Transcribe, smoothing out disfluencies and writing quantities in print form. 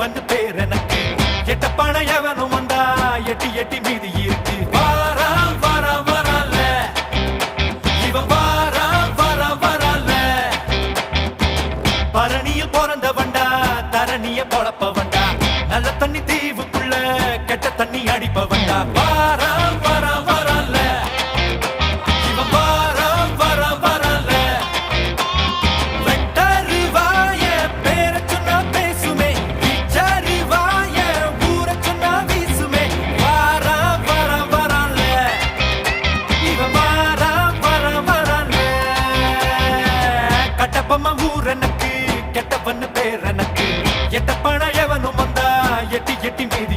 கெட்டவன் பேர் எனக்கு கெட்ட பணம் எவனும் வந்தா எட்டி எட்டி மீதி இருக்கு வாரா வாரா வரல இவன் வாரா வாரா வரல பரணியில் பிறந்த வண்டா தரணிய பொழப்ப வண்டா நல்ல தண்ணி தீவுக்குள்ள கெட்ட தண்ணி அடிப்ப வண்டா வாரா வாரா வரல இவன் வாரா வாரா வரல வெட்டறிவாய பேர சொன்னா பேசுமே விச்சறிவாய ஊர சொன்னா வீசுமே வாரா வாரா வரல இவன் வாரா வாரா வரல கட்டப்பம்மா ஊர் எனக்கு கெட்டவன் பேர் எனக்கு எட்ட பணம் எவனும் வந்தா எட்டி எட்டி மீதி